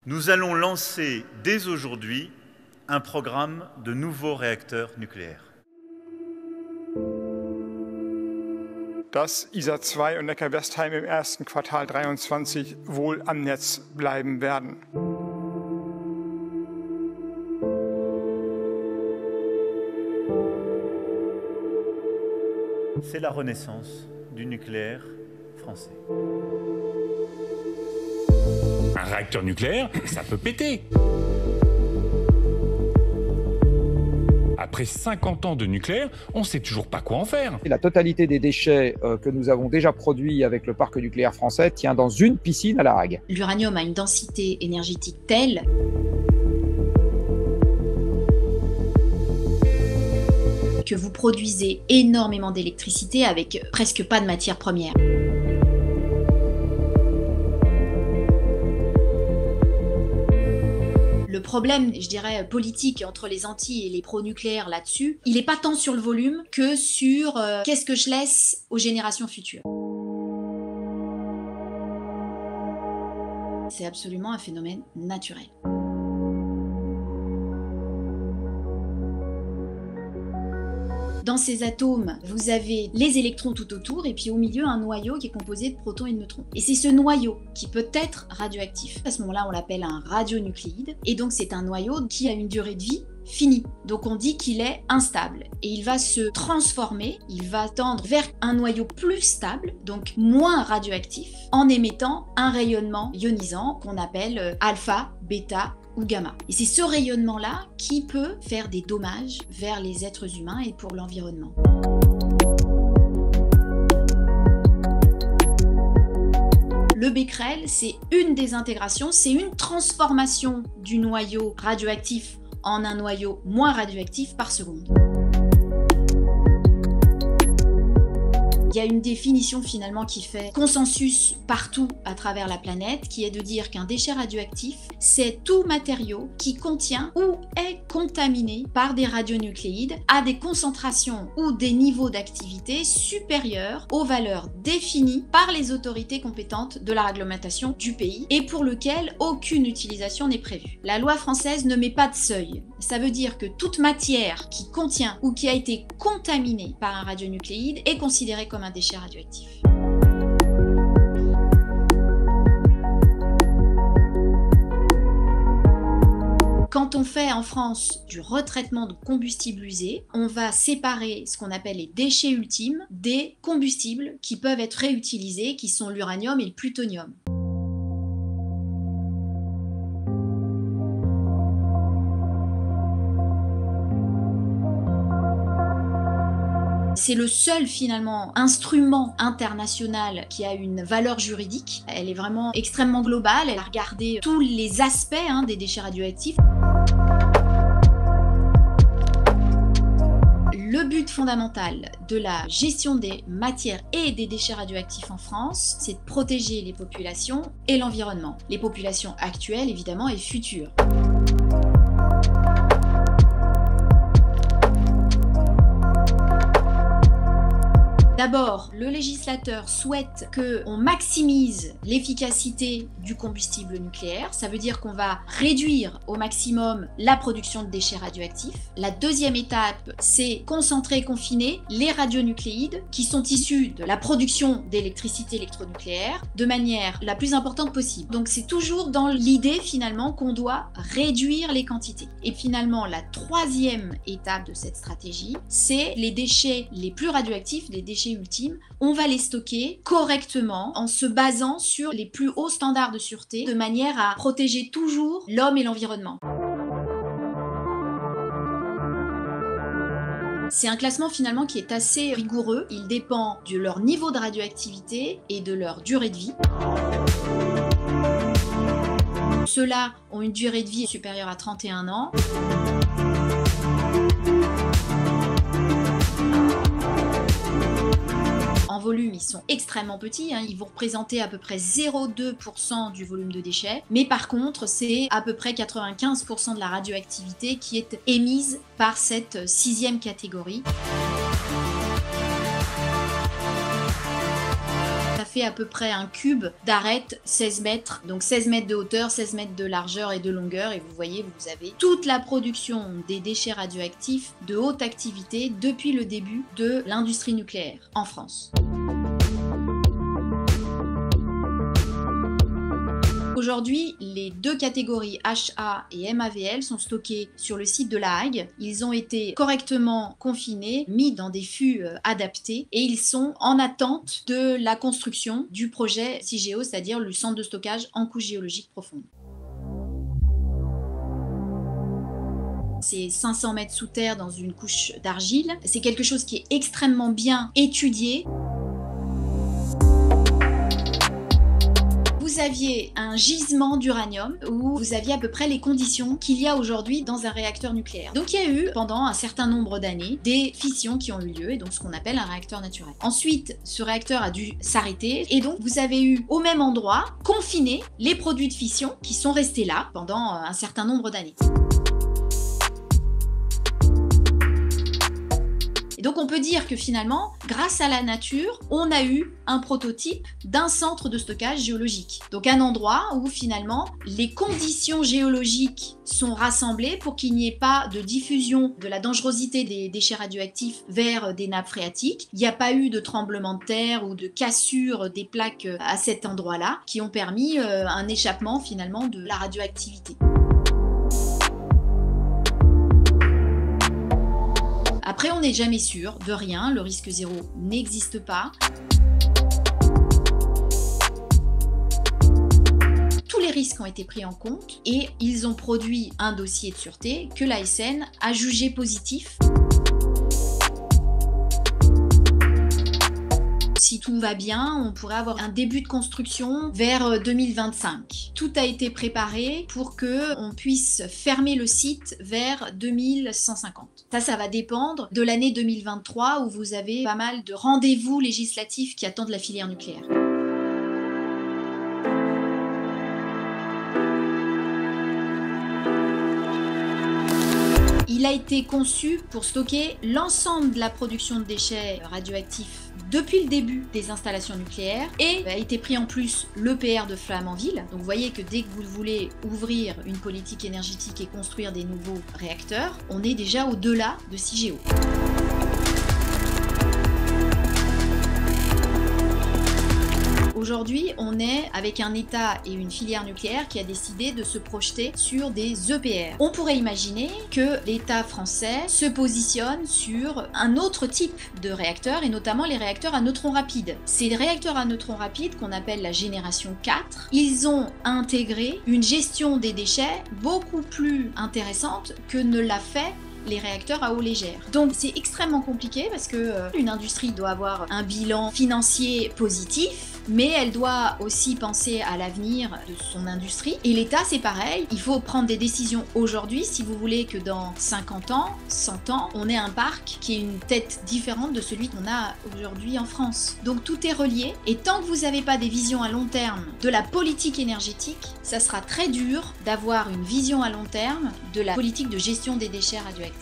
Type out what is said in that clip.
Nous allons lancer dès aujourd'hui un programme de nouveaux réacteurs nucléaires. Dass Isar 2 und Neckar-Westheim im ersten Quartal 2023 wohl am Netz bleiben werden. C'est la renaissance du nucléaire français. Un réacteur nucléaire, ça peut péter. Après 50 ans de nucléaire, on ne sait toujours pas quoi en faire. La totalité des déchets que nous avons déjà produits avec le parc nucléaire français tient dans une piscine à La Hague. L'uranium a une densité énergétique telle que vous produisez énormément d'électricité avec presque pas de matière première. Le problème, je dirais, politique entre les anti et les pro-nucléaires là-dessus, il n'est pas tant sur le volume que sur qu'est-ce que je laisse aux générations futures. C'est absolument un phénomène naturel. Dans ces atomes, vous avez les électrons tout autour et puis au milieu un noyau qui est composé de protons et de neutrons. Et c'est ce noyau qui peut être radioactif. À ce moment-là, on l'appelle un radionucléide. Et donc c'est un noyau qui a une durée de vie finie. Donc on dit qu'il est instable. Et il va se transformer, il va tendre vers un noyau plus stable, donc moins radioactif, en émettant un rayonnement ionisant qu'on appelle alpha, bêta ou gamma. Et c'est ce rayonnement-là qui peut faire des dommages vers les êtres humains et pour l'environnement. Le becquerel, c'est une désintegration, c'est une transformation du noyau radioactif en un noyau moins radioactif par seconde. Il y a une définition finalement qui fait consensus partout à travers la planète, qui est de dire qu'un déchet radioactif, c'est tout matériau qui contient ou est contaminé par des radionucléides à des concentrations ou des niveaux d'activité supérieurs aux valeurs définies par les autorités compétentes de la réglementation du pays et pour lequel aucune utilisation n'est prévue. La loi française ne met pas de seuil. Ça veut dire que toute matière qui contient ou qui a été contaminée par un radionucléide est considérée comme un déchet radioactif. Quand on fait en France du retraitement de combustibles usés, on va séparer ce qu'on appelle les déchets ultimes des combustibles qui peuvent être réutilisés, qui sont l'uranium et le plutonium. C'est le seul finalement instrument international qui a une valeur juridique. Elle est vraiment extrêmement globale, elle a regardé tous les aspects des déchets radioactifs. Le but fondamental de la gestion des matières et des déchets radioactifs en France, c'est de protéger les populations et l'environnement. Les populations actuelles évidemment et futures. D'abord, le législateur souhaite qu'on maximise l'efficacité du combustible nucléaire. Ça veut dire qu'on va réduire au maximum la production de déchets radioactifs. La deuxième étape, c'est concentrer et confiner les radionucléides qui sont issus de la production d'électricité électronucléaire de manière la plus importante possible. Donc c'est toujours dans l'idée finalement qu'on doit réduire les quantités. Et finalement, la troisième étape de cette stratégie, c'est les déchets les plus radioactifs, les déchets ultimes, on va les stocker correctement en se basant sur les plus hauts standards de sûreté de manière à protéger toujours l'homme et l'environnement. C'est un classement finalement qui est assez rigoureux. Il dépend de leur niveau de radioactivité et de leur durée de vie. Ceux-là ont une durée de vie supérieure à 31 ans. En volume, ils sont extrêmement petits, ils vont représenter à peu près 0,2% du volume de déchets, mais par contre, c'est à peu près 95% de la radioactivité qui est émise par cette sixième catégorie. Ça fait à peu près un cube d'arête 16 mètres, donc 16 mètres de hauteur, 16 mètres de largeur et de longueur, et vous voyez, vous avez toute la production des déchets radioactifs de haute activité depuis le début de l'industrie nucléaire en France. Aujourd'hui, les deux catégories HA et MAVL sont stockées sur le site de La Hague. Ils ont été correctement confinés, mis dans des fûts adaptés et ils sont en attente de la construction du projet CIGEO, c'est-à-dire le centre de stockage en couche géologique profonde. C'est 500 mètres sous terre dans une couche d'argile. C'est quelque chose qui est extrêmement bien étudié. Vous aviez un gisement d'uranium où vous aviez à peu près les conditions qu'il y a aujourd'hui dans un réacteur nucléaire. Donc il y a eu pendant un certain nombre d'années des fissions qui ont eu lieu et donc ce qu'on appelle un réacteur naturel. Ensuite, ce réacteur a dû s'arrêter et donc vous avez eu au même endroit confiné les produits de fission qui sont restés là pendant un certain nombre d'années. Et donc on peut dire que finalement, grâce à la nature, on a eu un prototype d'un centre de stockage géologique. Donc un endroit où finalement les conditions géologiques sont rassemblées pour qu'il n'y ait pas de diffusion de la dangerosité des déchets radioactifs vers des nappes phréatiques. Il n'y a pas eu de tremblement de terre ou de cassure des plaques à cet endroit-là qui ont permis un échappement finalement de la radioactivité. Après, on n'est jamais sûr de rien, le risque zéro n'existe pas. Tous les risques ont été pris en compte et ils ont produit un dossier de sûreté que l'ASN a jugé positif. Si tout va bien, on pourrait avoir un début de construction vers 2025. Tout a été préparé pour qu'on puisse fermer le site vers 2150. Ça va dépendre de l'année 2023 où vous avez pas mal de rendez-vous législatifs qui attendent la filière nucléaire. Il a été conçu pour stocker l'ensemble de la production de déchets radioactifs depuis le début des installations nucléaires et a été pris en plus l'EPR de Flamanville. Donc vous voyez que dès que vous voulez ouvrir une politique énergétique et construire des nouveaux réacteurs, on est déjà au-delà de CIGEO. Aujourd'hui, on est avec un État et une filière nucléaire qui a décidé de se projeter sur des EPR. On pourrait imaginer que l'État français se positionne sur un autre type de réacteurs et notamment les réacteurs à neutrons rapides. Ces réacteurs à neutrons rapides qu'on appelle la génération 4, ils ont intégré une gestion des déchets beaucoup plus intéressante que ne l'a fait les réacteurs à eau légère. Donc c'est extrêmement compliqué parce que une industrie doit avoir un bilan financier positif, mais elle doit aussi penser à l'avenir de son industrie. Et l'État, c'est pareil, il faut prendre des décisions aujourd'hui si vous voulez que dans 50 ans, 100 ans, on ait un parc qui ait une tête différente de celui qu'on a aujourd'hui en France. Donc tout est relié, et tant que vous n'avez pas des visions à long terme de la politique énergétique, ça sera très dur d'avoir une vision à long terme de la politique de gestion des déchets radioactifs.